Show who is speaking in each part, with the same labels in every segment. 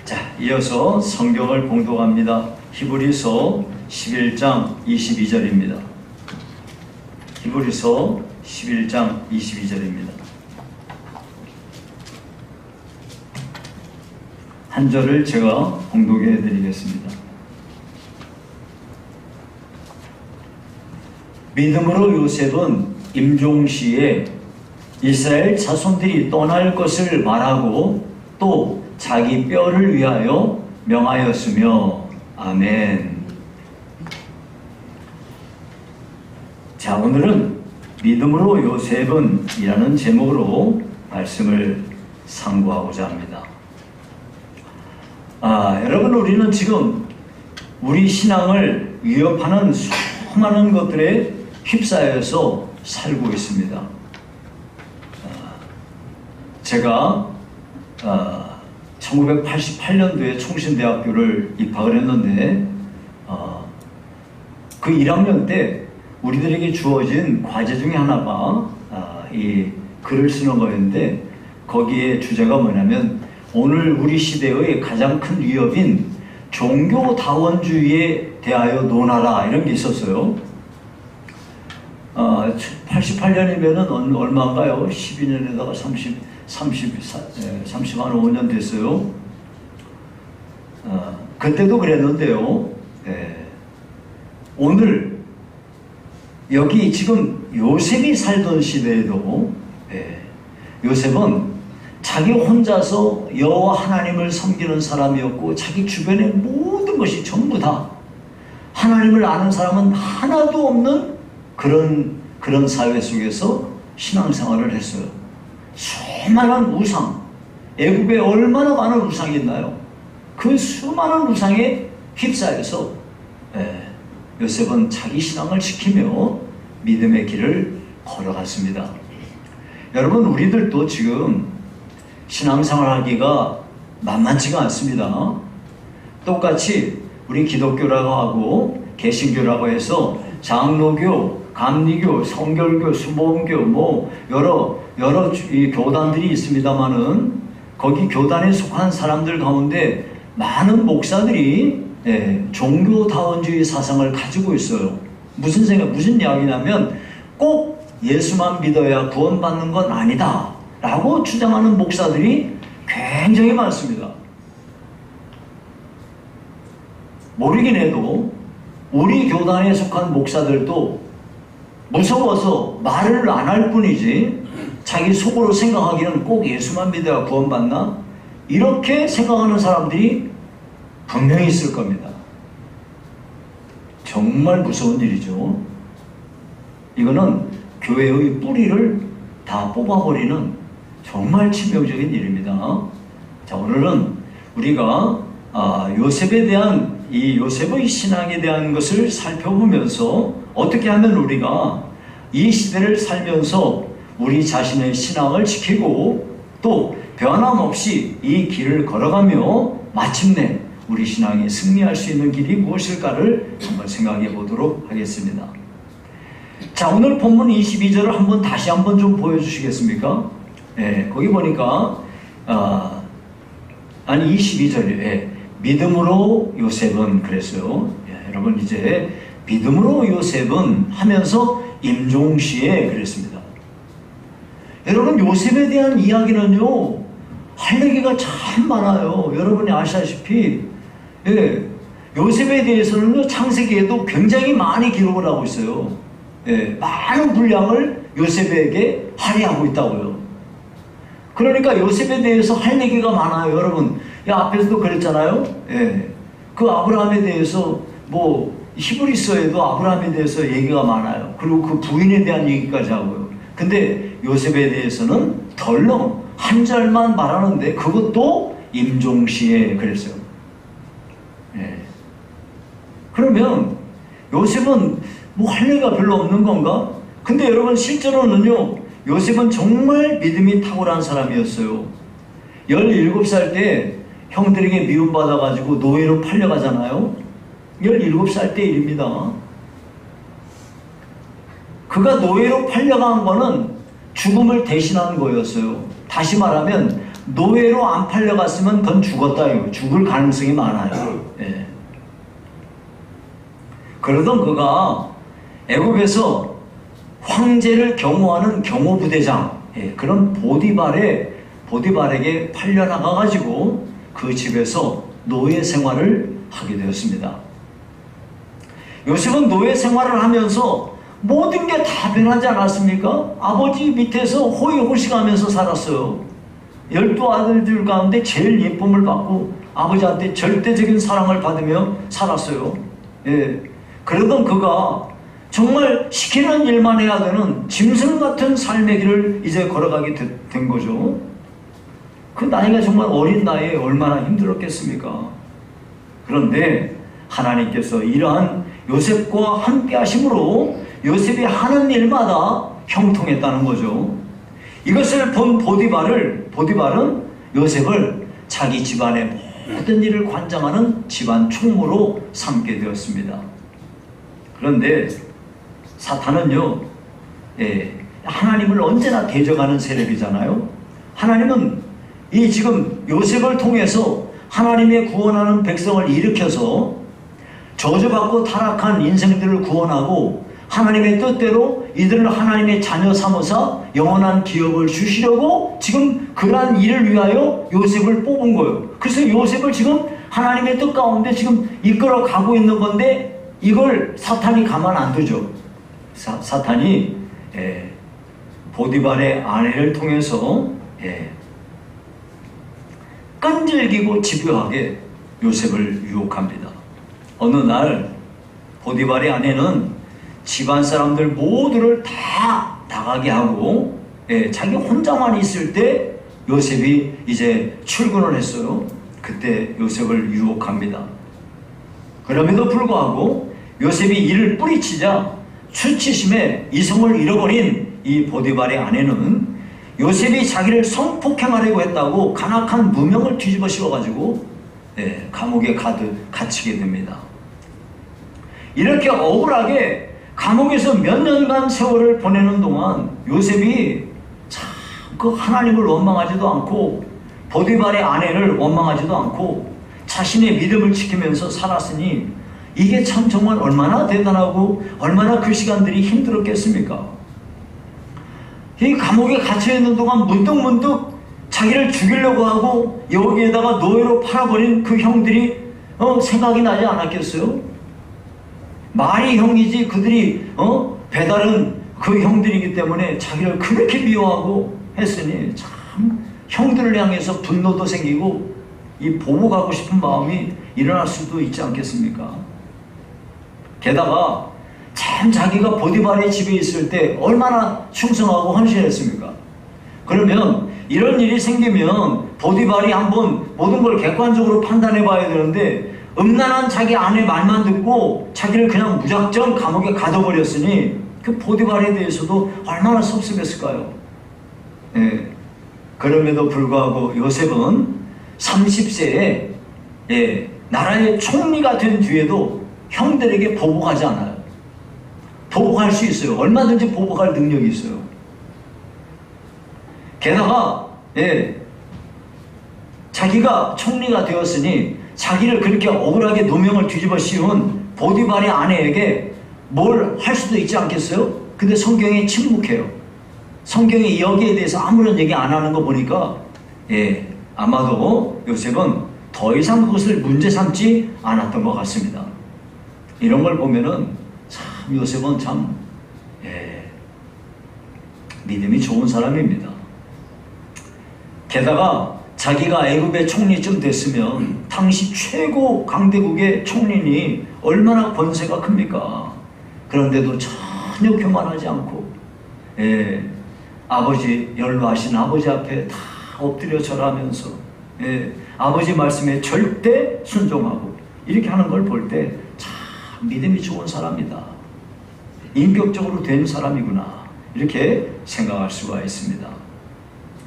Speaker 1: 자, 이어서 성경을 봉독합니다. 히브리서 11장 22절입니다. 히브리서 11장 22절입니다. 한 절을 제가 봉독해 드리겠습니다. 믿음으로 요셉은 임종시에 이스라엘 자손들이 떠날 것을 말하고 또 자기 뼈를 위하여 명하였으며. 아멘. 자, 오늘은 믿음으로 요셉은 이라는 제목으로 말씀을 상고하고자 합니다. 여러분, 우리는 지금 우리 신앙을 위협하는 수많은 것들에 휩싸여서 살고 있습니다. 제가 1988년도에 총신대학교를 입학을 했는데 그 1학년 때 우리들에게 주어진 과제 중에 하나가 이 글을 쓰는 거였는데, 거기에 주제가 뭐냐면 오늘 우리 시대의 가장 큰 위협인 종교다원주의에 대하여 논하라, 이런 게 있었어요. 88년이면은 얼마인가요? 12년에다가 35년 됐어요. 그때도 그랬는데요. 오늘 여기 지금 요셉이 살던 시대에도 요셉은 자기 혼자서 여호와 하나님을 섬기는 사람이었고, 자기 주변의 모든 것이 전부 다 하나님을 아는 사람은 하나도 없는 그런 사회 속에서 신앙생활을 했어요. 수많은 우상, 애굽에 얼마나 많은 우상이 있나요? 그 수많은 우상에 휩싸여서 요셉은 자기 신앙을 지키며 믿음의 길을 걸어갔습니다. 여러분, 우리들도 지금 신앙생활 하기가 만만치가 않습니다. 똑같이 우리 기독교라고 하고 개신교라고 해서 장로교, 감리교, 성결교, 수보음교, 여러 이 교단들이 있습니다만은, 거기 교단에 속한 사람들 가운데 많은 목사들이 종교다원주의 사상을 가지고 있어요. 무슨 이야기냐면 꼭 예수만 믿어야 구원받는 건 아니다 라고 주장하는 목사들이 굉장히 많습니다. 모르긴 해도 우리 교단에 속한 목사들도 무서워서 말을 안 할 뿐이지, 자기 속으로 생각하기는 꼭 예수만 믿어야 구원받나? 이렇게 생각하는 사람들이 분명히 있을 겁니다. 정말 무서운 일이죠. 이거는 교회의 뿌리를 다 뽑아버리는 정말 치명적인 일입니다. 자, 오늘은 우리가 요셉에 대한 이 요셉의 신앙에 대한 것을 살펴보면서 어떻게 하면 우리가 이 시대를 살면서 우리 자신의 신앙을 지키고 또 변함없이 이 길을 걸어가며 마침내 우리 신앙이 승리할 수 있는 길이 무엇일까를 한번 생각해 보도록 하겠습니다. 자, 오늘 본문 22절을 다시 한번 좀 보여주시겠습니까? 거기 보니까 22절에 믿음으로 요셉은 그랬어요. 여러분, 이제 믿음으로 요셉은 하면서 임종시에 그랬습니다. 여러분, 요셉에 대한 이야기는요, 할 얘기가 참 많아요. 여러분이 아시다시피 요셉에 대해서는요, 창세기에도 굉장히 많이 기록을 하고 있어요. 많은 분량을 요셉에게 할애하고 있다고요. 그러니까 요셉에 대해서 할 얘기가 많아요. 여러분, 앞에서도 그랬잖아요. 그 아브라함에 대해서 히브리서에도 아브라함에 대해서 얘기가 많아요. 그리고 그 부인에 대한 얘기까지 하고요. 근데 요셉에 대해서는 덜렁 한 절만 말하는데 그것도 임종시에 그랬어요. 그러면 요셉은 할 얘기가 별로 없는 건가? 근데 여러분, 실제로는요, 요셉은 정말 믿음이 탁월한 사람이었어요. 17살 때 형들에게 미움받아가지고 노예로 팔려가잖아요. 17살 때 일입니다. 그가 노예로 팔려간 거는 죽음을 대신한 거였어요. 다시 말하면 노예로 안 팔려갔으면 넌 죽었다. 죽을 가능성이 많아요. 예. 그러던 그가 애굽에서 황제를 경호하는 경호부대장, 예, 그런 보디발에게 팔려나가가지고 그 집에서 노예 생활을 하게 되었습니다. 요셉은 노예 생활을 하면서 모든 게 다 변하지 않았습니까? 아버지 밑에서 호의호식하면서 살았어요. 12아들들 가운데 제일 예쁨을 받고 아버지한테 절대적인 사랑을 받으며 살았어요. 예. 그러던 그가 정말 시키는 일만 해야 되는 짐승 같은 삶의 길을 이제 걸어가게 된 거죠. 그 나이가 정말 어린 나이에 얼마나 힘들었겠습니까? 그런데 하나님께서 이러한 요셉과 함께 하심으로 요셉이 하는 일마다 형통했다는 거죠. 이것을 본 보디발은 요셉을 자기 집안의 모든 일을 관장하는 집안 총무로 삼게 되었습니다. 그런데 사탄은요, 하나님을 언제나 대적하는 세력이잖아요. 하나님은 이 지금 요셉을 통해서 하나님의 구원하는 백성을 일으켜서 저주받고 타락한 인생들을 구원하고 하나님의 뜻대로 이들을 하나님의 자녀 삼아서 영원한 기업을 주시려고 지금 그러한 일을 위하여 요셉을 뽑은 거예요. 그래서 요셉을 지금 하나님의 뜻 가운데 지금 이끌어 가고 있는 건데 이걸 사탄이 가만 안 두죠. 사탄이 보디발의 아내를 통해서 끈질기고 집요하게 요셉을 유혹합니다. 어느 날 보디발의 아내는 집안 사람들 모두를 다 나가게 하고 자기 혼자만 있을 때 요셉이 이제 출근을 했어요. 그때 요셉을 유혹합니다. 그럼에도 불구하고 요셉이 이를 뿌리치자 수치심에 이성을 잃어버린 이 보디발의 아내는 요셉이 자기를 성폭행하려고 했다고 간악한 누명을 뒤집어 씌워가지고 감옥에 갇히게 됩니다. 이렇게 억울하게 감옥에서 몇 년간 세월을 보내는 동안 요셉이 참 그 하나님을 원망하지도 않고 보디발의 아내를 원망하지도 않고 자신의 믿음을 지키면서 살았으니 이게 참 정말 얼마나 대단하고 얼마나 그 시간들이 힘들었겠습니까? 이 감옥에 갇혀있는 동안 문득문득 자기를 죽이려고 하고 여기에다가 노예로 팔아버린 그 형들이 생각이 나지 않았겠어요? 말이 형이지 그들이 배달은 그 형들이기 때문에 자기를 그렇게 미워하고 했으니 참 형들을 향해서 분노도 생기고 이 보복하고 싶은 마음이 일어날 수도 있지 않겠습니까? 게다가 참 자기가 보디발의 집에 있을 때 얼마나 충성하고 헌신했습니까? 그러면 이런 일이 생기면 보디발이 한번 모든 걸 객관적으로 판단해 봐야 되는데 음란한 자기 아내 말만 듣고 자기를 그냥 무작정 감옥에 가둬버렸으니 그 보디발에 대해서도 얼마나 섭섭했을까요? 그럼에도 불구하고 요셉은 30세에 나라의 총리가 된 뒤에도 형들에게 보복하지 않아요. 보복할 수 있어요. 얼마든지 보복할 능력이 있어요. 게다가 자기가 총리가 되었으니 자기를 그렇게 억울하게 누명을 뒤집어 씌운 보디발의 아내에게 뭘 할 수도 있지 않겠어요? 근데 성경에 침묵해요. 성경이 여기에 대해서 아무런 얘기 안 하는 거 보니까 아마도 요셉은 더 이상 그것을 문제 삼지 않았던 것 같습니다. 이런 걸 보면은 참 요셉은 참 믿음이 좋은 사람입니다. 게다가 자기가 애굽의 총리쯤 됐으면 당시 최고 강대국의 총리니 얼마나 권세가 큽니까? 그런데도 전혀 교만하지 않고 아버지 연로하신 아버지 앞에 다 엎드려 절하면서 아버지 말씀에 절대 순종하고 이렇게 하는 걸 볼 때 참 믿음이 좋은 사람이다. 인격적으로 된 사람이구나. 이렇게 생각할 수가 있습니다.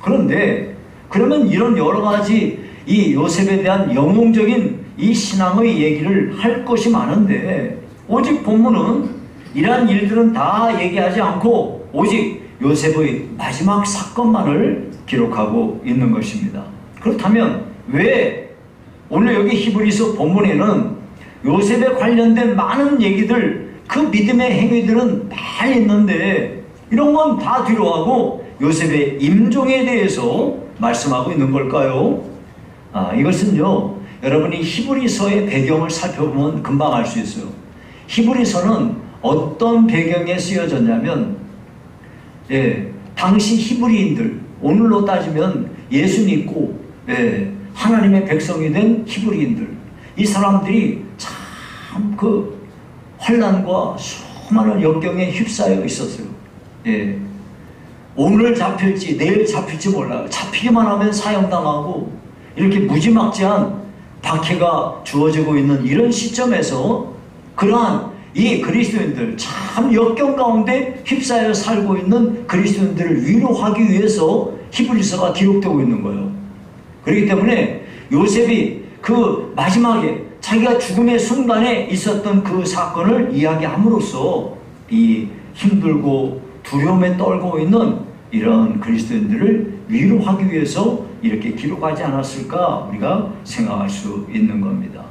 Speaker 1: 그런데 그러면 이런 여러 가지 이 요셉에 대한 영웅적인 이 신앙의 얘기를 할 것이 많은데 오직 본문은 이러한 일들은 다 얘기하지 않고 오직 요셉의 마지막 사건만을 기록하고 있는 것입니다. 그렇다면 왜 오늘 여기 히브리서 본문에는 요셉에 관련된 많은 얘기들, 그 믿음의 행위들은 많이 있는데 이런 건 다 뒤로 하고 요셉의 임종에 대해서 말씀하고 있는 걸까요? 이것은요, 여러분이 히브리서의 배경을 살펴보면 금방 알 수 있어요. 히브리서는 어떤 배경에 쓰여졌냐면, 당시 히브리인들, 오늘로 따지면 예수 믿고 하나님의 백성이 된 히브리인들, 이 사람들이 참 그 환난과 수많은 역경에 휩싸여 있었어요. 오늘 잡힐지 내일 잡힐지 몰라요. 잡히기만 하면 사형당하고 이렇게 무지막지한 박해가 주어지고 있는 이런 시점에서 그러한 이 그리스도인들, 참 역경 가운데 휩싸여 살고 있는 그리스도인들을 위로하기 위해서 히브리서가 기록되고 있는 거예요. 그렇기 때문에 요셉이 그 마지막에 자기가 죽음의 순간에 있었던 그 사건을 이야기함으로써 이 힘들고 두려움에 떨고 있는 이런 그리스도인들을 위로하기 위해서 이렇게 기록하지 않았을까 우리가 생각할 수 있는 겁니다.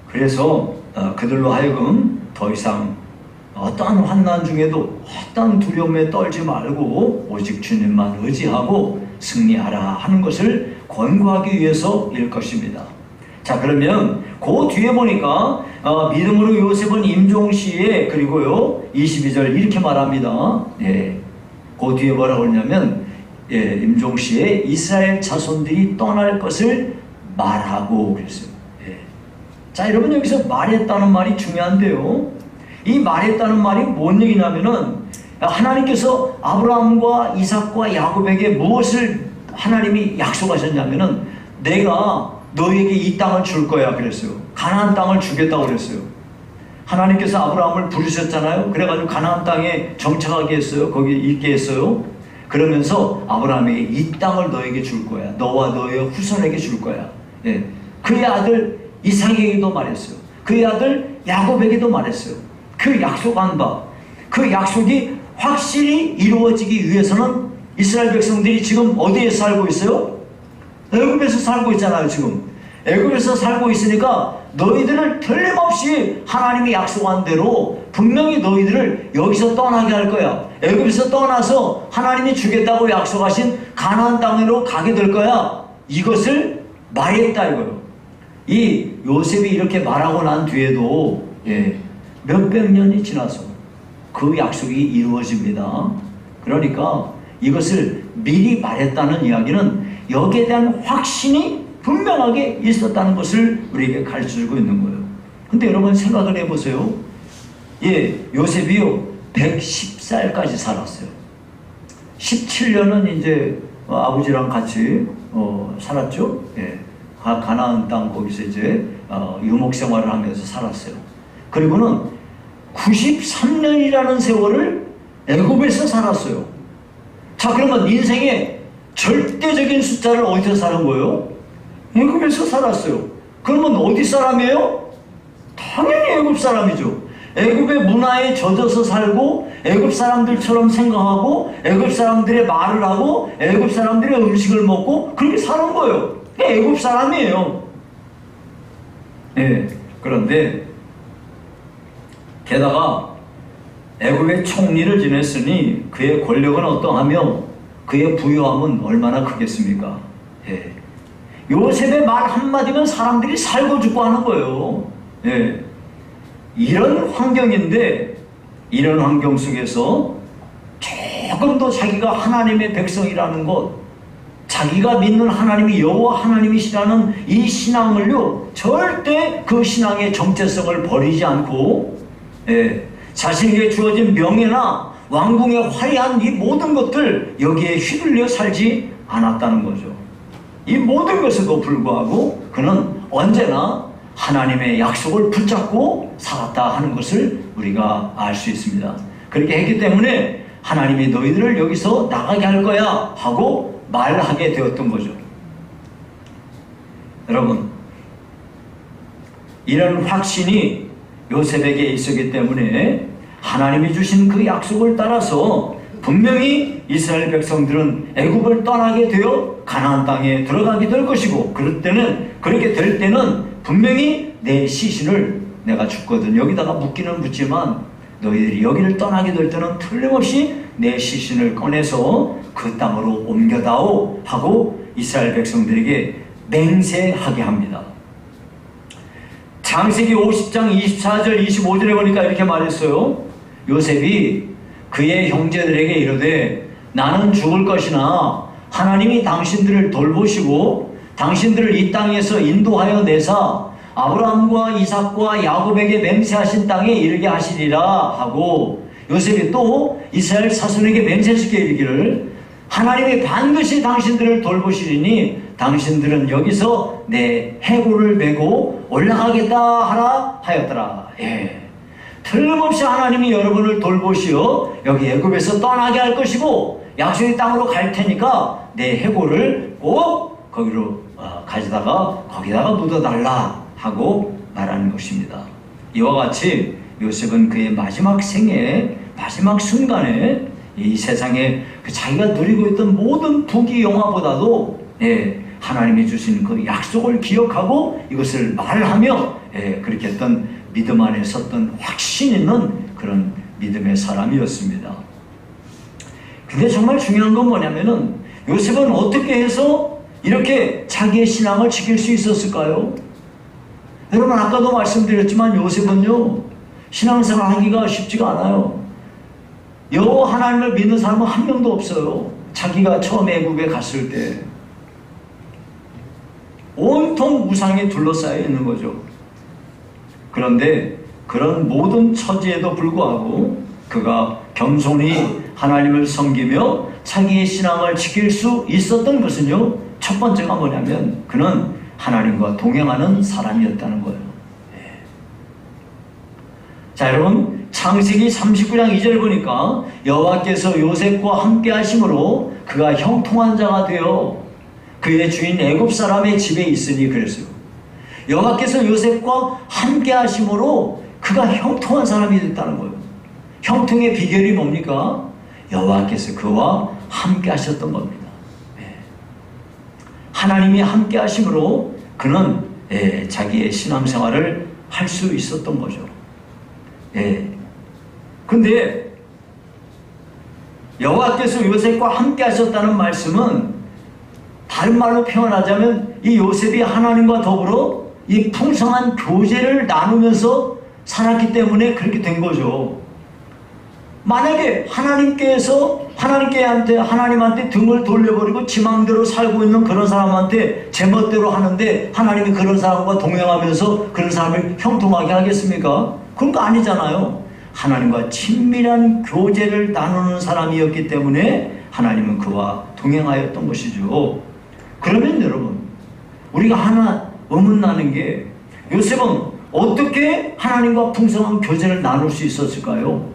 Speaker 1: 그래서 그들로 하여금 더 이상 어떠한 환난 중에도 어떠한 두려움에 떨지 말고 오직 주님만 의지하고 승리하라 하는 것을 권고하기 위해서일 것입니다. 자, 그러면 그 뒤에 보니까 믿음으로 요셉은 임종시에, 그리고요 22절 이렇게 말합니다. 그 뒤에 뭐라고 그러냐면 임종시에 이스라엘 자손들이 떠날 것을 말하고 그랬어요. 자, 여러분 여기서 말했다는 말이 중요한데요, 이 말했다는 말이 뭔 얘기냐면은 하나님께서 아브라함과 이삭과 야곱에게 무엇을 하나님이 약속하셨냐면은 내가 너에게 이 땅을 줄 거야 그랬어요. 가나안 땅을 주겠다고 그랬어요. 하나님께서 아브라함을 부르셨잖아요. 그래가지고 가나안 땅에 정착하게 했어요. 거기 있게 했어요. 그러면서 아브라함에게 이 땅을 너에게 줄 거야. 너와 너의 후손에게 줄 거야. 그의 아들 이삭에게도 말했어요. 그의 아들 야곱에게도 말했어요. 그 약속한 바, 그 약속이 확실히 이루어지기 위해서는 이스라엘 백성들이 지금 어디에 살고 있어요? 애굽에서 살고 있잖아요. 지금 애굽에서 살고 있으니까 너희들을 틀림없이 하나님이 약속한 대로 분명히 너희들을 여기서 떠나게 할 거야. 애굽에서 떠나서 하나님이 주겠다고 약속하신 가나안 땅으로 가게 될 거야. 이것을 말했다 이거예요. 이 요셉이 이렇게 말하고 난 뒤에도 몇백 년이 지나서 그 약속이 이루어집니다. 그러니까 이것을 미리 말했다는 이야기는 여기에 대한 확신이 분명하게 있었다는 것을 우리에게 가르쳐주고 있는 거예요. 근데 여러분 생각을 해보세요. 요셉이요 110살까지 살았어요. 17년은 이제 아버지랑 같이 살았죠. 가나안 땅 거기서 이제 유목 생활을 하면서 살았어요. 그리고는 93년이라는 세월을 애굽에서 살았어요. 자, 그러면 인생의 절대적인 숫자를 어디서 사는 거예요? 애굽에서 살았어요. 그러면 어디 사람이에요? 당연히 애굽 사람이죠. 애굽의 문화에 젖어서 살고 애굽 사람들처럼 생각하고 애굽 사람들의 말을 하고 애굽 사람들의 음식을 먹고 그렇게 사는 거예요. 애굽 사람이에요. 그런데 게다가 애굽의 총리를 지냈으니 그의 권력은 어떠하며 그의 부유함은 얼마나 크겠습니까? 요셉의 말 한마디면 사람들이 살고 죽고 하는 거예요. 이런 환경인데, 이런 환경 속에서 조금 더 자기가 하나님의 백성이라는 것, 자기가 믿는 하나님이 여호와 하나님이시라는 이 신앙을요 절대 그 신앙의 정체성을 버리지 않고 자신에게 주어진 명예나 왕궁의 화려한 이 모든 것들 여기에 휘둘려 살지 않았다는 거죠. 이 모든 것에도 불구하고 그는 언제나 하나님의 약속을 붙잡고 살았다 하는 것을 우리가 알 수 있습니다. 그렇게 했기 때문에 하나님이 너희들을 여기서 나가게 할 거야 하고 말하게 되었던 거죠. 여러분, 이런 확신이 요셉에게 있었기 때문에 하나님이 주신 그 약속을 따라서 분명히 이스라엘 백성들은 애굽을 떠나게 되어 가나안 땅에 들어가게 될 것이고, 그렇게 될 때는 분명히 내 시신을 내가 죽거든 여기다가 묻기는 묻지만 너희들이 여기를 떠나게 될 때는 틀림없이 내 시신을 꺼내서 그 땅으로 옮겨다오 하고 이스라엘 백성들에게 맹세하게 합니다. 창세기 50장 24절 25절에 보니까 이렇게 말했어요. 요셉이 그의 형제들에게 이르되 나는 죽을 것이나 하나님이 당신들을 돌보시고 당신들을 이 땅에서 인도하여 내사 아브라함과 이삭과 야곱에게 맹세하신 땅에 이르게 하시리라 하고, 요셉이 또 이스라엘 사손에게 맹세시켜 이르기를 하나님이 반드시 당신들을 돌보시리니 당신들은 여기서 내 해골을 메고 올라가겠다 하라 하였더라. 틀림없이 하나님이 여러분을 돌보시어 여기 애굽에서 떠나게 할 것이고 약속의 땅으로 갈 테니까 내 해골을 꼭 거기로 가져다가 거기다가 묻어달라 하고 말하는 것입니다. 이와 같이 요셉은 그의 마지막 생애 마지막 순간에 이 세상에 자기가 누리고 있던 모든 부귀영화보다도 하나님이 주신 그 약속을 기억하고 이것을 말하며 그렇게 했던 믿음 안에 섰던 확신 있는 그런 믿음의 사람이었습니다. 근데 정말 중요한 건 뭐냐면은 요셉은 어떻게 해서 이렇게 자기의 신앙을 지킬 수 있었을까요? 여러분 아까도 말씀드렸지만 요셉은요 신앙생활 하기가 쉽지가 않아요. 여호와 하나님을 믿는 사람은 한 명도 없어요. 자기가 처음 애굽에 갔을 때 온통 우상에 둘러싸여 있는 거죠. 그런데 그런 모든 처지에도 불구하고 그가 겸손히 하나님을 섬기며 자기의 신앙을 지킬 수 있었던 것은요, 첫 번째가 뭐냐면 그는 하나님과 동행하는 사람이었다는 거예요. 자, 여러분 창세기 39장 2절 보니까 여호와께서 요셉과 함께 하심으로 그가 형통한 자가 되어 그의 주인 애굽 사람의 집에 있으니 그랬어요. 여호와께서 요셉과 함께 하심으로 그가 형통한 사람이 됐다는 거예요. 형통의 비결이 뭡니까? 여호와께서 그와 함께 하셨던 겁니다. 하나님이 함께 하심으로 그는 자기의 신앙생활을 할 수 있었던 거죠. 근데 여호와께서 요셉과 함께 하셨다는 말씀은 다른 말로 표현하자면 이 요셉이 하나님과 더불어 이 풍성한 교제를 나누면서 살았기 때문에 그렇게 된 거죠. 만약에 하나님한테 등을 돌려버리고 지 마음대로 살고 있는 그런 사람한테 제멋대로 하는데 하나님이 그런 사람과 동행하면서 그런 사람을 형통하게 하겠습니까? 그런 거 아니잖아요. 하나님과 친밀한 교제를 나누는 사람이었기 때문에 하나님은 그와 동행하였던 것이죠. 그러면 여러분 우리가 하나 의문나는 게 요셉은 어떻게 하나님과 풍성한 교제를 나눌 수 있었을까요?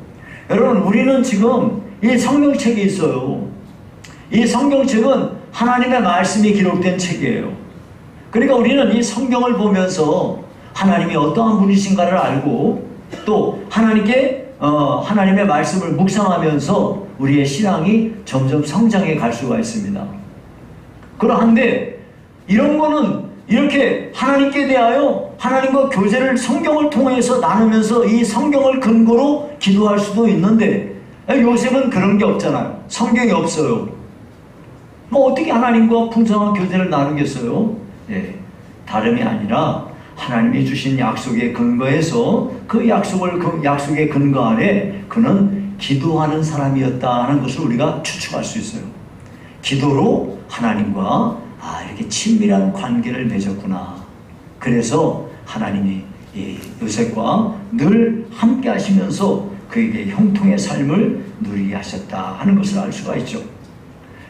Speaker 1: 여러분 우리는 지금 이 성경책이 있어요. 이 성경책은 하나님의 말씀이 기록된 책이에요. 그러니까 우리는 이 성경을 보면서 하나님이 어떠한 분이신가를 알고 또 하나님의 말씀을 묵상하면서 우리의 신앙이 점점 성장해 갈 수가 있습니다. 그러한데 이런 거는 이렇게 하나님께 대하여 하나님과 교제를 성경을 통해서 나누면서 이 성경을 근거로 기도할 수도 있는데 요셉은 그런 게 없잖아요. 성경이 없어요. 뭐 어떻게 하나님과 풍성한 교제를 나누겠어요? 다름이 아니라 하나님이 주신 약속에 근거해서 그 약속의 근거 아래 그는 기도하는 사람이었다는 것을 우리가 추측할 수 있어요. 기도로 하나님과 이렇게 친밀한 관계를 맺었구나. 그래서 하나님이 요셉과 늘 함께 하시면서 그에게 형통의 삶을 누리게 하셨다 하는 것을 알 수가 있죠.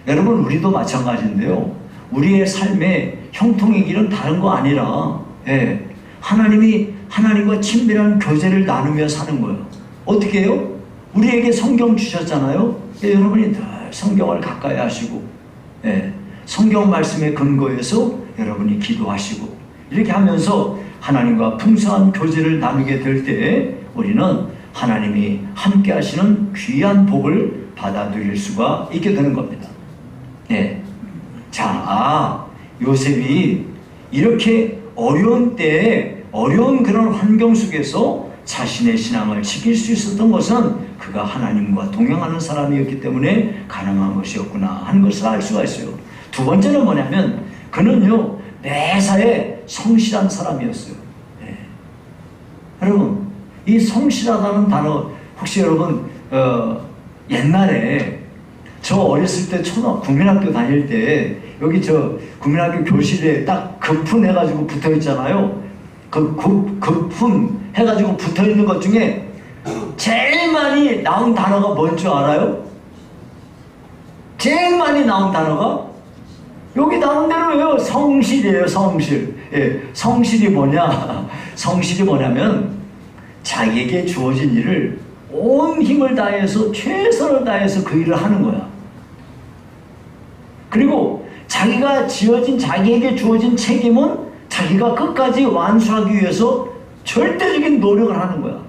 Speaker 1: 여러분 우리도 마찬가지인데요. 우리의 삶에 형통의 길은 다른 거 아니라 하나님이 하나님과 친밀한 교제를 나누며 사는 거예요. 어떻게 해요? 우리에게 성경 주셨잖아요. 여러분이 늘 성경을 가까이 하시고 성경 말씀에 근거해서 여러분이 기도하시고 이렇게 하면서 하나님과 풍성한 교제를 나누게 될 때 우리는 하나님이 함께 하시는 귀한 복을 받아들일 수가 있게 되는 겁니다. 예. 자, 요셉이 이렇게 어려운 때에 어려운 그런 환경 속에서 자신의 신앙을 지킬 수 있었던 것은 그가 하나님과 동행하는 사람이었기 때문에 가능한 것이었구나 하는 것을 알 수가 있어요. 두 번째는 뭐냐면 그는요 매사에 성실한 사람이었어요. 예. 여러분 이 성실하다는 단어 혹시 여러분 옛날에 저 어렸을 때 국민학교 다닐 때 여기 저 국민학교 교실에 딱 급훈 해가지고 붙어 있잖아요. 그 급훈 해가지고 붙어 있는 것 중에 제일 많이 나온 단어가 뭔 줄 알아요? 제일 많이 나온 단어가 여기 나온 대로예요. 성실이에요. 성실. 예, 성실이 뭐냐? 성실이 뭐냐면 자기에게 주어진 일을 온 힘을 다해서 최선을 다해서 그 일을 하는 거야. 그리고 자기에게 주어진 책임은 자기가 끝까지 완수하기 위해서 절대적인 노력을 하는 거야.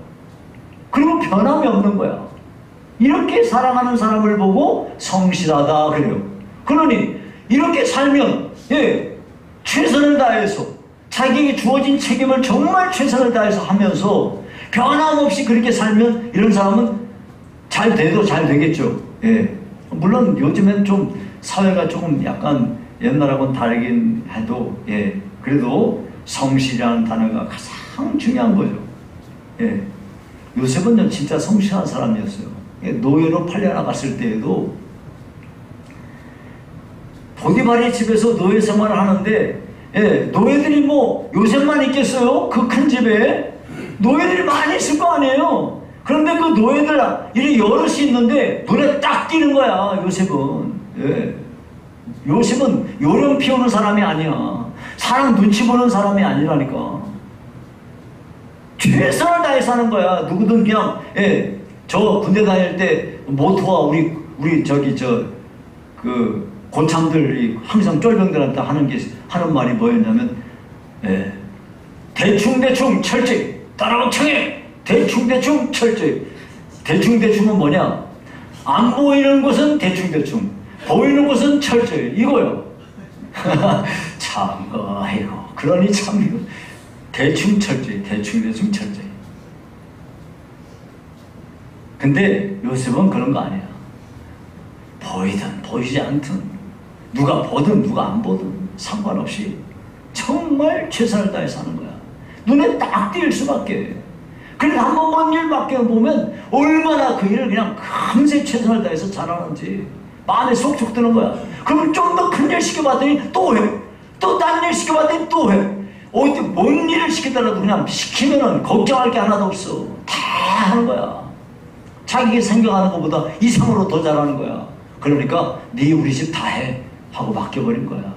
Speaker 1: 그리고 변함이 없는 거야. 이렇게 살아가는 사람을 보고 성실하다 그래요. 그러니 이렇게 살면 최선을 다해서 자기에게 주어진 책임을 정말 최선을 다해서 하면서 변함없이 그렇게 살면 이런 사람은 잘 되겠죠. 예. 물론 요즘엔 좀 사회가 조금 약간 옛날하고는 다르긴 해도 그래도 성실이라는 단어가 가장 중요한 거죠. 예. 요셉은 진짜 성실한 사람이었어요. 노예로 팔려나갔을 때에도 보디발의 집에서 노예 생활을 하는데 노예들이 뭐 요셉만 있겠어요? 그 큰 집에 노예들이 많이 있을 거 아니에요. 그런데 그 노예들 이렇게 여럿이 있는데 눈에 딱 띄는 거야. 요셉은 요셉은 요령 피우는 사람이 아니야. 사람 눈치 보는 사람이 아니라니까. 최선을 다해서 하는 거야. 누구든 그냥 저 군대 다닐 때 모토와 우리 그 고참들이 항상 쫄병들한테 하는 말이 뭐였냐면 대충 철저히 따라붙청해. 대충 철저히. 대충은 뭐냐? 안 보이는 것은 대충 보이는 것은 철저히 이거요. 참 아이고 그러니 참 대충 철저히. 근데 요셉은 그런 거 아니야. 보이든 보이지 않든 누가 보든 누가 안 보든 상관없이 정말 최선을 다해서 하는 거야. 눈에 딱 띌 수밖에. 그래서 한번 뭔 일밖에 보면 얼마나 그 일을 그냥 금세 최선을 다해서 잘하는지 마음에 쏙쏙 드는 거야. 그러면 좀 더 큰 일 시켜봤더니 또 해. 또 딴 일 시켜봤더니 또 해. 어디 뭔 일을 시키더라도 그냥 시키면은 걱정할 게 하나도 없어. 다 하는 거야. 자기가 생각하는 것보다 이상으로 더 잘하는 거야. 그러니까 네 우리 집 다 해 하고 맡겨버린 거야.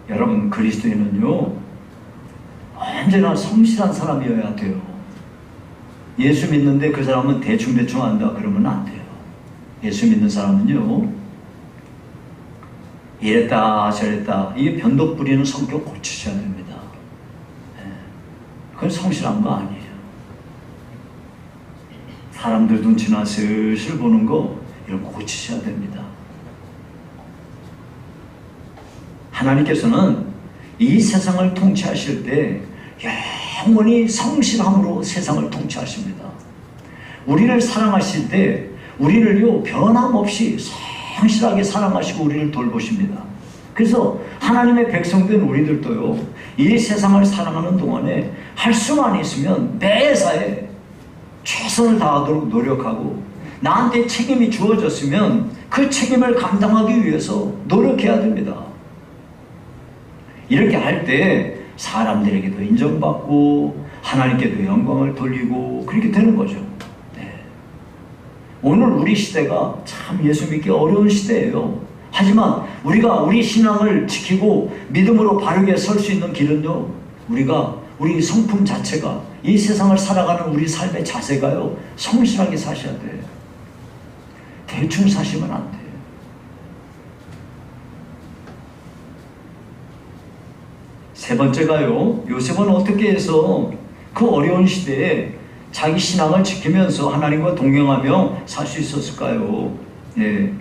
Speaker 1: 여러분 그리스도인은요 언제나 성실한 사람이어야 돼요. 예수 믿는데 그 사람은 대충 한다 그러면 안 돼요. 예수 믿는 사람은요 이랬다 저랬다 이게 변덕 부리는 성격 고치셔야 됩니다. 그건 성실한 거 아니에요. 사람들 눈치나 슬슬 보는 거 이런 거 고치셔야 됩니다. 하나님께서는 이 세상을 통치하실 때 영원히 성실함으로 세상을 통치하십니다. 우리를 사랑하실 때 우리를요 변함없이 성실하게 사랑하시고 우리를 돌보십니다. 그래서 하나님의 백성된 우리들도요 이 세상을 살아가는 동안에 할 수만 있으면 매사에 최선을 다하도록 노력하고 나한테 책임이 주어졌으면 그 책임을 감당하기 위해서 노력해야 됩니다. 이렇게 할 때 사람들에게도 인정받고 하나님께도 영광을 돌리고 그렇게 되는 거죠. 오늘 우리 시대가 참 예수 믿기 어려운 시대예요. 하지만 우리가 우리 신앙을 지키고 믿음으로 바르게 설 수 있는 길은요 우리 성품 자체가 이 세상을 살아가는 우리 삶의 자세가요 성실하게 사셔야 돼요. 대충 사시면 안 돼요. 세 번째가요 요셉은 어떻게 해서 그 어려운 시대에 자기 신앙을 지키면서 하나님과 동행하며 살 수 있었을까요? 예.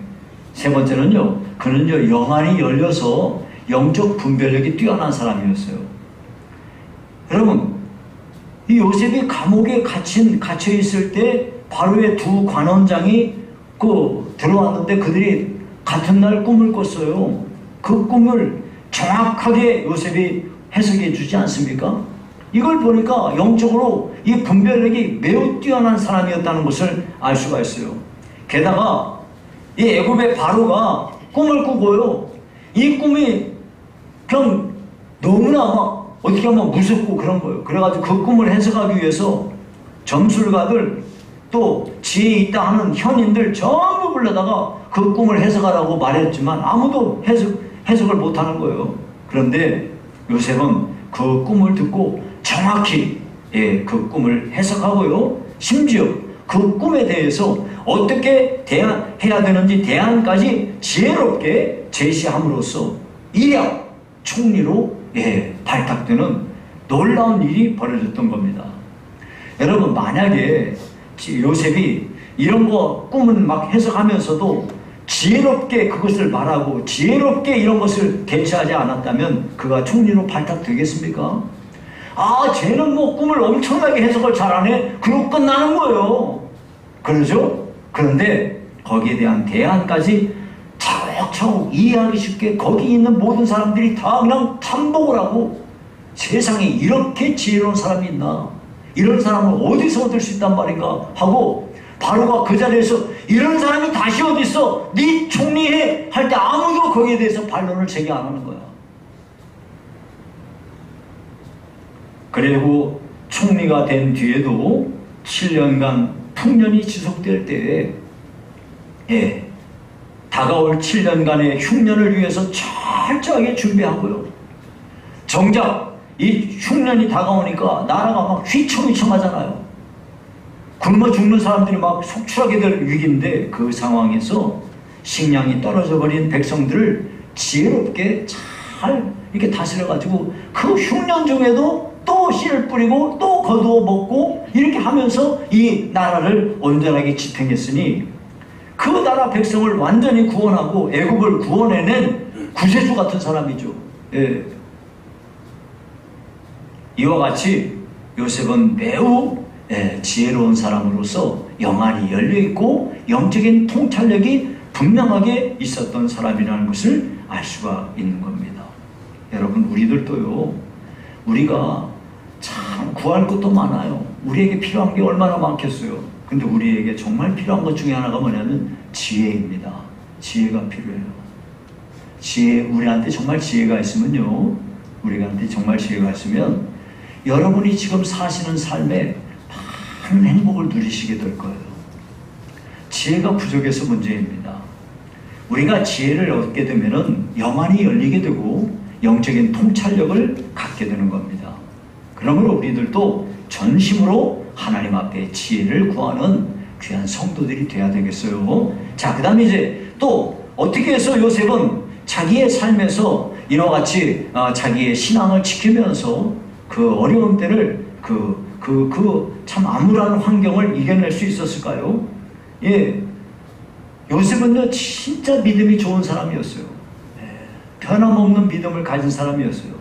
Speaker 1: 세 번째는요, 그는요, 영안이 열려서 영적 분별력이 뛰어난 사람이었어요. 여러분, 이 요셉이 감옥에 갇혀 있을 때 바로의 두 관원장이 들어왔는데 그들이 같은 날 꿈을 꿨어요. 그 꿈을 정확하게 요셉이 해석해 주지 않습니까? 이걸 보니까 영적으로 이 분별력이 매우 뛰어난 사람이었다는 것을 알 수가 있어요. 게다가 이 애굽의 바로가 꿈을 꾸고요, 이 꿈이 그냥 너무나 막 어떻게 하면 무섭고 그런 거예요. 그래가지고 그 꿈을 해석하기 위해서 점술가들 또 지혜 있다 하는 현인들 전부 불러다가 그 꿈을 해석하라고 말했지만 아무도 해석을 못하는 거예요. 그런데 요셉은 그 꿈을 듣고 정확히 그 꿈을 해석하고요, 심지어 그 꿈에 대해서 어떻게 해야 되는지 대안까지 지혜롭게 제시함으로써 이약 총리로 발탁되는 놀라운 일이 벌어졌던 겁니다. 여러분, 만약에 요셉이 이런 거 꿈은 막 해석하면서도 지혜롭게 그것을 말하고 지혜롭게 이런 것을 대처하지 않았다면 그가 총리로 발탁되겠습니까? 쟤는 뭐 꿈을 엄청나게 해석을 잘하네, 그러고 끝나는 거예요. 그러죠? 그런데 거기에 대한 대안까지 차곡차곡 이해하기 쉽게 거기 있는 모든 사람들이 다 그냥 탐복을 하고, 세상에 이렇게 지혜로운 사람이 있나, 이런 사람을 어디서 얻을 수 있단 말인가 하고, 바로가 그 자리에서 이런 사람이 다시 어디 있어, 네 총리해 할 때 아무도 거기에 대해서 반론을 제기 안 하는 거야. 그리고 총리가 된 뒤에도 7년간 풍년이 지속될 때에 다가올 7년간의 흉년을 위해서 철저하게 준비하고요, 정작 이 흉년이 다가오니까 나라가 막 휘청휘청하잖아요. 굶어 죽는 사람들이 막 속출하게 될 위기인데, 그 상황에서 식량이 떨어져 버린 백성들을 지혜롭게 잘 이렇게 다스려가지고 그 흉년 중에도 또 씨를 뿌리고 또 거두어 먹고 이렇게 하면서 이 나라를 온전하게 지탱했으니, 그 나라 백성을 완전히 구원하고 애굽을 구원해낸 구세주 같은 사람이죠. 이와 같이 요셉은 매우 지혜로운 사람으로서 영안이 열려있고 영적인 통찰력이 분명하게 있었던 사람이라는 것을 알 수가 있는 겁니다. 여러분, 우리들도요, 우리가 참 구할 것도 많아요. 우리에게 필요한 게 얼마나 많겠어요. 근데 우리에게 정말 필요한 것 중에 하나가 뭐냐면 지혜입니다. 지혜가 필요해요. 우리한테 정말 지혜가 있으면요, 우리한테 정말 지혜가 있으면 여러분이 지금 사시는 삶에 많은 행복을 누리시게 될 거예요. 지혜가 부족해서 문제입니다. 우리가 지혜를 얻게 되면은 영안이 열리게 되고 영적인 통찰력을 갖게 되는 겁니다. 그러므로 우리들도 전심으로 하나님 앞에 지혜를 구하는 귀한 성도들이 돼야 되겠어요. 자, 그 다음에 이제 또 어떻게 해서 요셉은 자기의 삶에서 이와 같이 자기의 신앙을 지키면서 그 어려운 때를 참 암울한 환경을 이겨낼 수 있었을까요? 요셉은요, 진짜 믿음이 좋은 사람이었어요. 변함없는 믿음을 가진 사람이었어요.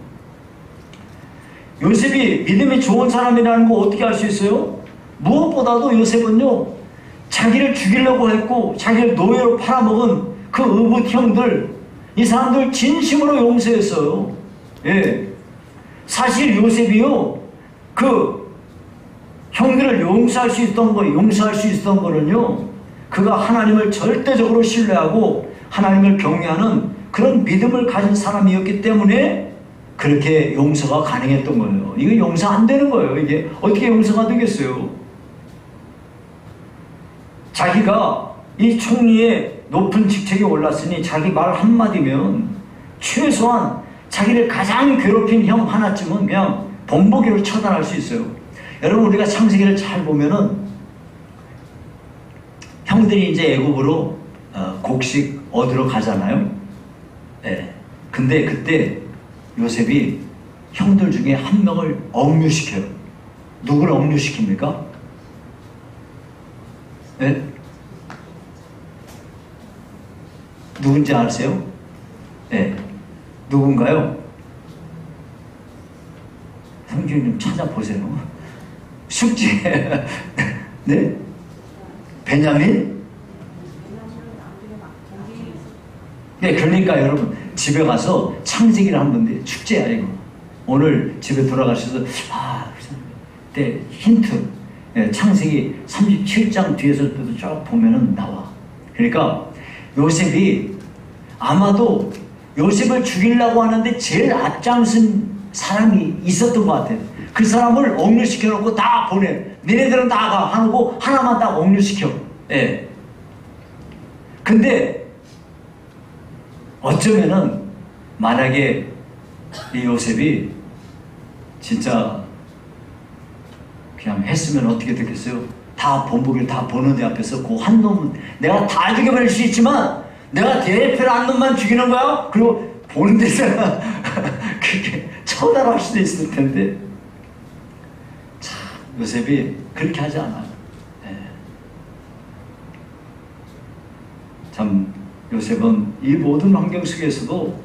Speaker 1: 요셉이 믿음이 좋은 사람이라는 거 어떻게 알 수 있어요? 무엇보다도 요셉은요, 자기를 죽이려고 했고 자기를 노예로 팔아먹은 그 의붓 형들, 이 사람들 진심으로 용서했어요. 사실 요셉이요, 그 형들을 용서할 수 있던 거는요, 그가 하나님을 절대적으로 신뢰하고 하나님을 경외하는 그런 믿음을 가진 사람이었기 때문에 그렇게 용서가 가능했던 거예요. 이거 용서 안 되는 거예요. 이게 어떻게 용서가 되겠어요? 자기가 이 총리의 높은 직책에 올랐으니 자기 말 한마디면 최소한 자기를 가장 괴롭힌 형 하나쯤은 그냥 본보기로 처단할 수 있어요. 여러분, 우리가 창세기를 잘 보면은 형들이 이제 애굽으로 곡식 얻으러 가잖아요. 근데 그때 요셉이 형들 중에 한 명을 억류시켜요. 누구를 억류시킵니까? 네? 누군지 아세요? 네. 누군가요? 성경 좀 찾아보세요. 숙제. 네? 베냐민? 네, 그러니까 여러분 집에 가서 창세기를 한번 축제야 이거. 오늘 집에 돌아가셔서 네, 힌트. 네, 창세기 37장 뒤에서부터 쭉 보면은 나와. 그러니까 요셉이 아마도 요셉을 죽이려고 하는데 제일 앞장선 사람이 있었던 것 같아요. 그 사람을 억류시켜 놓고 다 보내. 너네들은 나가 하고 하나만 딱 억류시켜. 예. 근데 어쩌면은 만약에 이 요셉이 진짜 그냥 했으면 어떻게 됐겠어요? 다 본보기를 다 보는 데 앞에서 그 한 놈은 내가 다 죽여버릴 수 있지만 내가 대표를 한 놈만 죽이는 거야? 그리고 보는 데서 그렇게 처단할 수도 있을 텐데 참 요셉이 그렇게 하지 않아요. 네. 참 요셉은 이 모든 환경 속에서도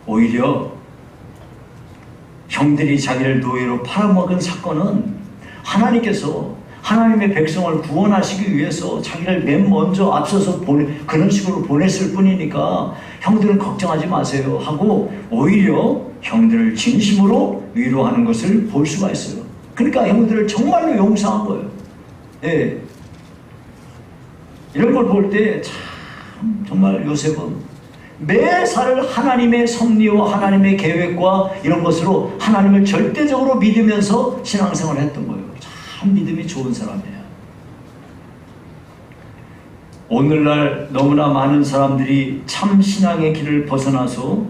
Speaker 1: 오히려 형들이 자기를 노예로 팔아먹은 사건은 하나님께서 하나님의 백성을 구원하시기 위해서 자기를 맨 먼저 앞서서 그런 식으로 보냈을 뿐이니까 형들은 걱정하지 마세요 하고 오히려 형들을 진심으로 위로하는 것을 볼 수가 있어요. 그러니까 형들을 정말로 용서한 거예요. 예. 이런 걸 볼 때 참 정말 요셉은 매사를 하나님의 섭리와 하나님의 계획과 이런 것으로 하나님을 절대적으로 믿으면서 신앙생활을 했던 거예요. 참 믿음이 좋은 사람이에요. 오늘날 너무나 많은 사람들이 참 신앙의 길을 벗어나서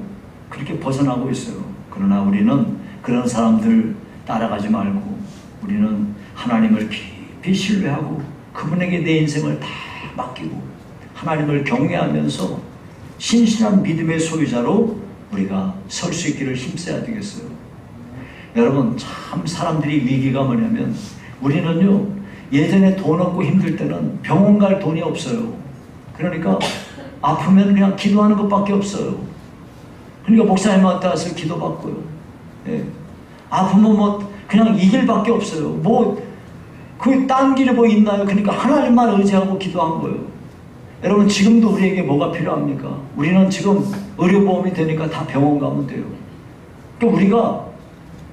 Speaker 1: 그렇게 벗어나고 있어요. 그러나 우리는 그런 사람들 따라가지 말고 우리는 하나님을 깊이 신뢰하고 그분에게 내 인생을 다 맡기고 하나님을 경외하면서 신실한 믿음의 소유자로 우리가 설 수 있기를 힘써야 되겠어요. 여러분 참 사람들이 위기가 뭐냐면 우리는요 예전에 돈 없고 힘들 때는 병원 갈 돈이 없어요. 그러니까 아프면 그냥 기도하는 것밖에 없어요. 그러니까 목사님한테 와서 기도받고요. 예. 아프면 뭐 그냥 이 길밖에 없어요. 뭐 그 딴 길이 뭐 있나요? 그러니까 하나님만 의지하고 기도한 거예요. 여러분 지금도 우리에게 뭐가 필요합니까? 우리는 지금 의료보험이 되니까 다 병원 가면 돼요. 그러니까 우리가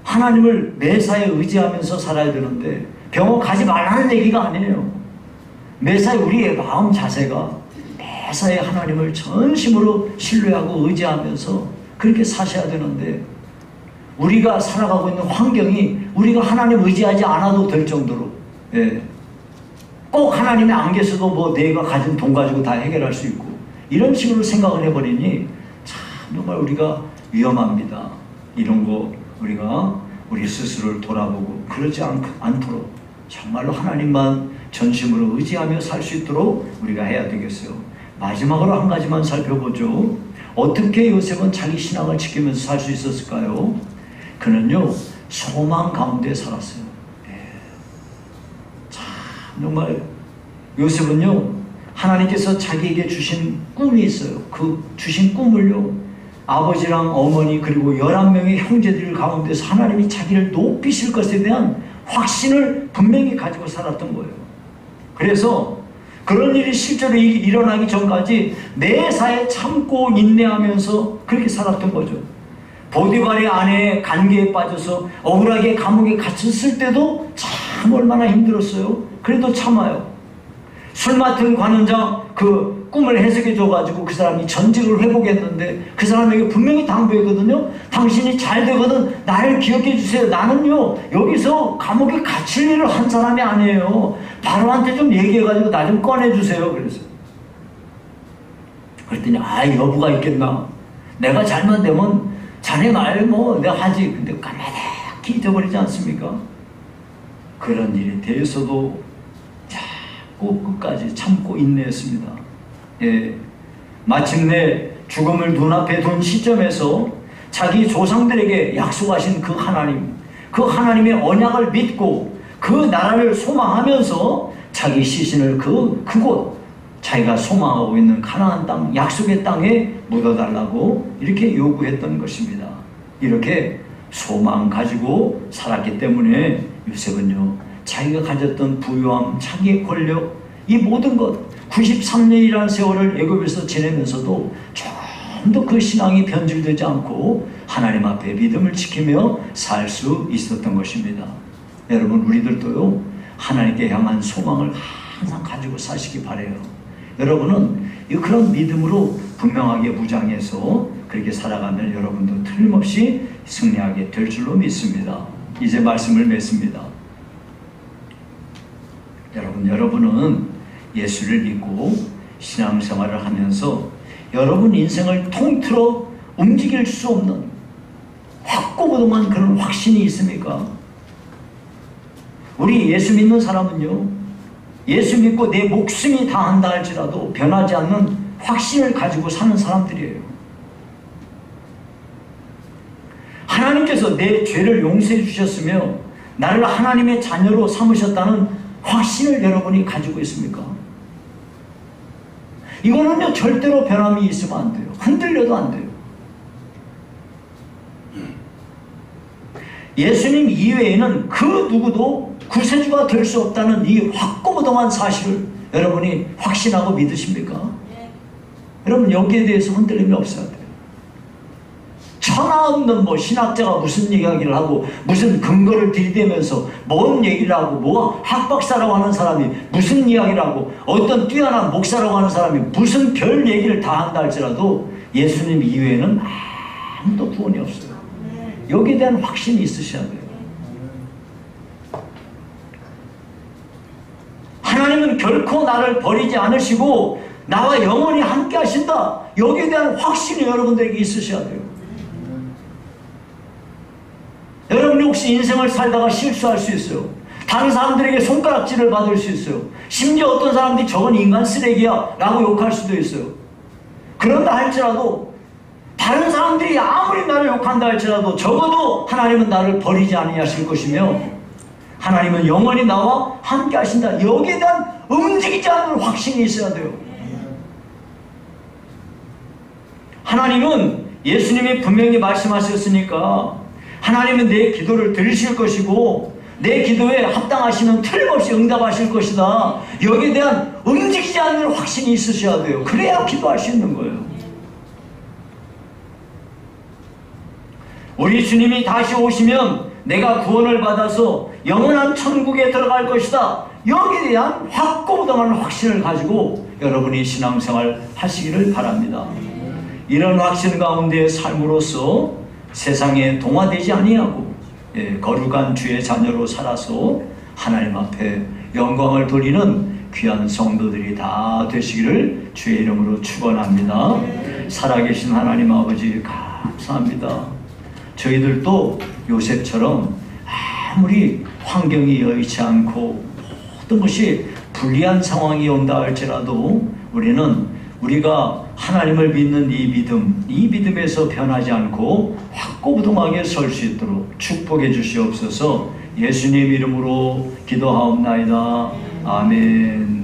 Speaker 1: 하나님을 매사에 의지하면서 살아야 되는데 병원 가지 말라는 얘기가 아니에요. 매사에 우리의 마음 자세가 매사에 하나님을 전심으로 신뢰하고 의지하면서 그렇게 사셔야 되는데 우리가 살아가고 있는 환경이 우리가 하나님 의지하지 않아도 될 정도로 꼭 하나님이 안 계셔도 뭐 내가 가진 돈 가지고 다 해결할 수 있고 이런 식으로 생각을 해버리니 참 정말 우리가 위험합니다. 이런 거 우리가 우리 스스로를 돌아보고 그러지 않도록 정말로 하나님만 전심으로 의지하며 살 수 있도록 우리가 해야 되겠어요. 마지막으로 한 가지만 살펴보죠. 어떻게 요셉은 자기 신앙을 지키면서 살 수 있었을까요? 그는요 소망 가운데 살았어요. 참 정말 요셉은요 하나님께서 자기에게 주신 꿈이 있어요. 그 주신 꿈을요 아버지랑 어머니 그리고 11명의 형제들 가운데서 하나님이 자기를 높이실 것에 대한 확신을 분명히 가지고 살았던 거예요. 그래서 그런 일이 실제로 일어나기 전까지 매사에 참고 인내하면서 그렇게 살았던 거죠. 보디발의 아내의 관계에 빠져서 억울하게 감옥에 갇혔을 때도 참 얼마나 힘들었어요. 그래도 참아요. 술 맡은 관원장 그 꿈을 해석해 줘가지고 그 사람이 전직을 회복했는데 그 사람에게 분명히 당부했거든요. 당신이 잘 되거든 나를 기억해 주세요. 나는요 여기서 감옥에 갇힐 일을 한 사람이 아니에요. 바로한테 좀 얘기해가지고 나 좀 꺼내주세요. 그래서 그랬더니 여부가 있겠나. 내가 잘못되면 자네 말 뭐 내가 하지. 근데 까마득히 잊어버리지 않습니까? 그런 일에 대해서도 꼭 끝까지 참고 인내했습니다. 마침내 죽음을 눈앞에 둔 시점에서 자기 조상들에게 약속하신 그 하나님, 그 하나님의 언약을 믿고 그 나라를 소망하면서 자기 시신을 그곳 자기가 소망하고 있는 가나안 땅, 약속의 땅에 묻어달라고 이렇게 요구했던 것입니다. 이렇게 소망 가지고 살았기 때문에 요셉은요, 자기가 가졌던 부유함, 자기의 권력, 이 모든 것 93년이라는 세월을 애굽에서 지내면서도 좀 더 그 신앙이 변질되지 않고 하나님 앞에 믿음을 지키며 살 수 있었던 것입니다. 여러분, 우리들도요, 하나님께 향한 소망을 항상 가지고 사시기 바라요. 여러분은 그런 믿음으로 분명하게 무장해서 그렇게 살아가면 여러분도 틀림없이 승리하게 될 줄로 믿습니다. 이제 말씀을 맺습니다. 여러분은 예수를 믿고 신앙생활을 하면서 여러분 인생을 통틀어 움직일 수 없는 확고부동한 그런 확신이 있습니까? 우리 예수 믿는 사람은요, 예수 믿고 내 목숨이 다한다 할지라도 변하지 않는 확신을 가지고 사는 사람들이에요. 하나님께서 내 죄를 용서해 주셨으며 나를 하나님의 자녀로 삼으셨다는 확신을 여러분이 가지고 있습니까? 이거는요, 절대로 변함이 있으면 안 돼요. 흔들려도 안 돼요. 예수님 이외에는 그 누구도 구세주가 될 수 없다는 이 확고부동한 사실을 여러분이 확신하고 믿으십니까? 네. 여러분, 여기에 대해서 흔들림이 없어야 돼요. 천하 없는 신학자가 무슨 이야기를 하고 무슨 근거를 들이대면서 뭔 얘기를 하고 뭐 학박사라고 하는 사람이 무슨 이야기를 하고 어떤 뛰어난 목사라고 하는 사람이 무슨 별 얘기를 다 한다 할지라도 예수님 이외에는 아무도 구원이 없어요. 여기에 대한 확신이 있으셔야 돼요. 하나님은 결코 나를 버리지 않으시고 나와 영원히 함께 하신다. 여기에 대한 확신이 여러분들에게 있으셔야 돼요. 여러분이 혹시 인생을 살다가 실수할 수 있어요. 다른 사람들에게 손가락질을 받을 수 있어요. 심지어 어떤 사람들이 저건 인간 쓰레기야 라고 욕할 수도 있어요. 그런다 할지라도 다른 사람들이 아무리 나를 욕한다 할지라도 적어도 하나님은 나를 버리지 아니하실 것이며 하나님은 영원히 나와 함께 하신다. 여기에 대한 움직이지 않는 확신이 있어야 돼요. 하나님은 예수님이 분명히 말씀하셨으니까 하나님은 내 기도를 들으실 것이고 내 기도에 합당하시면 틀림없이 응답하실 것이다. 여기에 대한 움직이지 않는 확신이 있으셔야 돼요. 그래야 기도할 수 있는 거예요. 우리 주님이 다시 오시면 내가 구원을 받아서 영원한 천국에 들어갈 것이다. 여기에 대한 확고부동한 확신을 가지고 여러분이 신앙생활 하시기를 바랍니다. 이런 확신 가운데 삶으로써 세상에 동화되지 아니하고 거룩한 주의 자녀로 살아서 하나님 앞에 영광을 돌리는 귀한 성도들이 다 되시기를 주의 이름으로 축원합니다. 살아계신 하나님 아버지 감사합니다. 저희들도 요셉처럼 아무리 환경이 여의치 않고 모든 것이 불리한 상황이 온다 할지라도 우리가 하나님을 믿는 이 믿음에서 변하지 않고 확고부동하게 설 수 있도록 축복해 주시옵소서. 예수님 이름으로 기도하옵나이다. 아멘.